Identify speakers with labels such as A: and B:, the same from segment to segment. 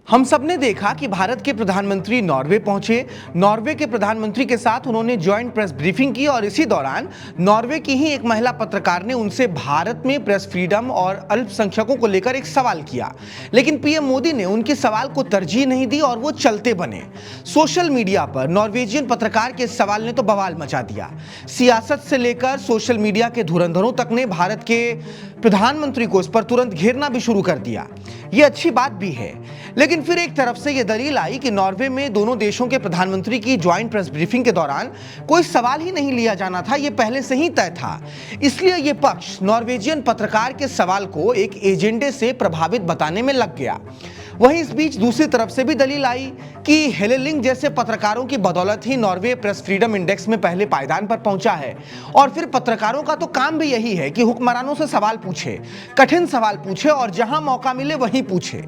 A: हम सबने देखा कि भारत के प्रधानमंत्री नॉर्वे पहुंचे। नॉर्वे के प्रधानमंत्री के साथ उन्होंने ज्वाइंट प्रेस ब्रीफिंग की और इसी दौरान नॉर्वे की ही एक महिला पत्रकार ने उनसे भारत में प्रेस फ्रीडम और अल्पसंख्यकों को लेकर एक सवाल किया, लेकिन पीएम मोदी ने उनके सवाल को तरजीह नहीं दी और वो चलते बने। सोशल मीडिया पर नॉर्वेजियन पत्रकार के इस सवाल ने तो बवाल मचा दिया। सियासत से लेकर सोशल मीडिया के धुरंधरों तक ने भारत के प्रधानमंत्री को इस पर तुरंत घेरना भी शुरू कर दिया। ये अच्छी बात भी है, लेकिन फिर एक तरफ से यह दलील आई कि नॉर्वे में दोनों देशों के प्रधानमंत्री की ज्वाइंट प्रेस ब्रीफिंग के दौरान कोई सवाल ही नहीं लिया जाना था, यह पहले से ही तय था। इसलिए यह पक्ष नॉर्वेजियन पत्रकार के सवाल को एक एजेंडे से प्रभावित बताने में लग गया। वहीं इस बीच दूसरी तरफ से भी दलील आई कि हेले लिंग जैसे पत्रकारों की बदौलत ही नॉर्वे प्रेस फ्रीडम इंडेक्स में पहले पायदान पर पहुंचा है। और फिर पत्रकारों का तो काम भी यही है कि हुक्मरानों से सवाल पूछे, कठिन सवाल पूछे और जहां मौका मिले वहीं पूछे।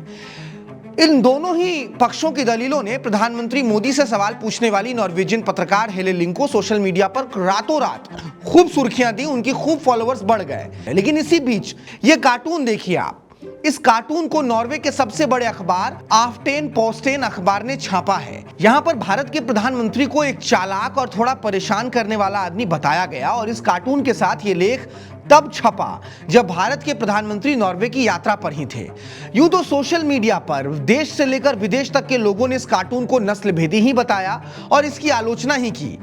A: इन दोनों ही पक्षों की दलीलों ने प्रधानमंत्री मोदी से सवाल पूछने वाली नॉर्वेजियन पत्रकार हेले लिंग को सोशल मीडिया पर रातों रात खूब सुर्खियां दी, उनकी खूब फॉलोअर्स बढ़ गए। लेकिन इसी बीच ये कार्टून देखिए आप। इस कार्टून को नॉर्वे के सबसे बड़े अखबार आफ्टेन पोस्टेन अखबार ने छापा है। यहाँ पर भारत के प्रधानमंत्री को एक चालाक और थोड़ा परेशान करने वाला आदमी बताया गया और इस कार्टून के साथ ये लेख तब छपा जब भारत के प्रधानमंत्री नॉर्वे की यात्रा पर ही थे। यूं तो सोशल मीडिया पर देश से लेकर विदेश तक के लोगों ने इस कार्टून को नस्ल भेदी ही बताया और इसकी आलोचना ही की,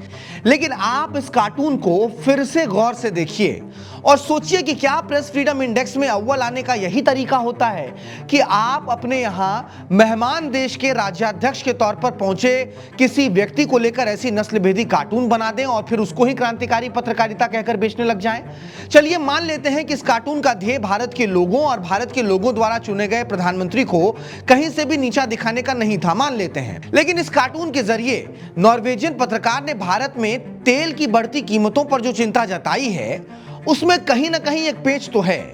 A: लेकिन आप इस कार्टून को फिर से गौर से देखिए और सोचिए कि क्या प्रेस फ्रीडम इंडेक्स में अव्वल आने का यही तरीका होता है कि आप अपने यहां मेहमान देश के राज्याध्यक्ष के तौर पर पहुंचे किसी व्यक्ति को लेकर ऐसी नस्ल भेदी कार्टून बना दें और फिर उसको ही क्रांतिकारी पत्रकारिता कहकर बेचने लग जाएं। चलिए मान लेते हैं कि इस कार्टून का ध्येय भारत के लोगों और भारत के लोगों द्वारा चुने गए प्रधानमंत्री को कहीं से भी नीचा दिखाने का नहीं था, मान लेते हैं। लेकिन इस कार्टून के जरिए नॉर्वेजियन पत्रकार ने भारत में तेल की बढ़ती कीमतों पर जो चिंता जताई है उसमें कहीं ना कहीं एक पेच तो है।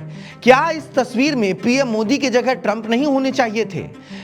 A: क्या इस तस्वीर में पीएम मोदी की जगह ट्रंप नहीं होने चाहिए थे?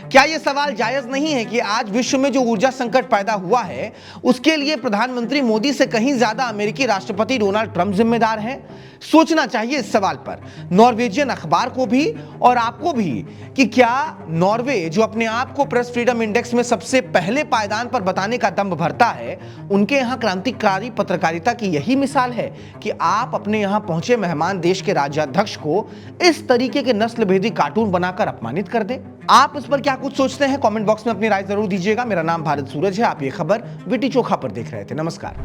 A: क्या यह सवाल जायज नहीं है कि आज विश्व में जो ऊर्जा संकट पैदा हुआ है उसके लिए प्रधानमंत्री मोदी से कहीं ज्यादा अमेरिकी राष्ट्रपति डोनाल्ड ट्रंप जिम्मेदार हैं? सोचना चाहिए इस सवाल पर नॉर्वेजियन अखबार को भी और आपको भी कि क्या नॉर्वे जो अपने आप को प्रेस फ्रीडम इंडेक्स में सबसे पहले पायदान पर बताने का दंभ भरता है, उनके यहाँ क्रांतिकारी पत्रकारिता की यही मिसाल है कि आप अपने यहाँ पहुंचे मेहमान देश के राज्याध्यक्ष को इस तरीके के नस्ल भेदी कार्टून बनाकर अपमानित कर दें। आप इस पर क्या कुछ सोचते हैं? कमेंट बॉक्स में अपनी राय जरूर दीजिएगा। मेरा नाम भारत सूरज है, आप ये खबर वीटी चोखा पर देख रहे थे। नमस्कार।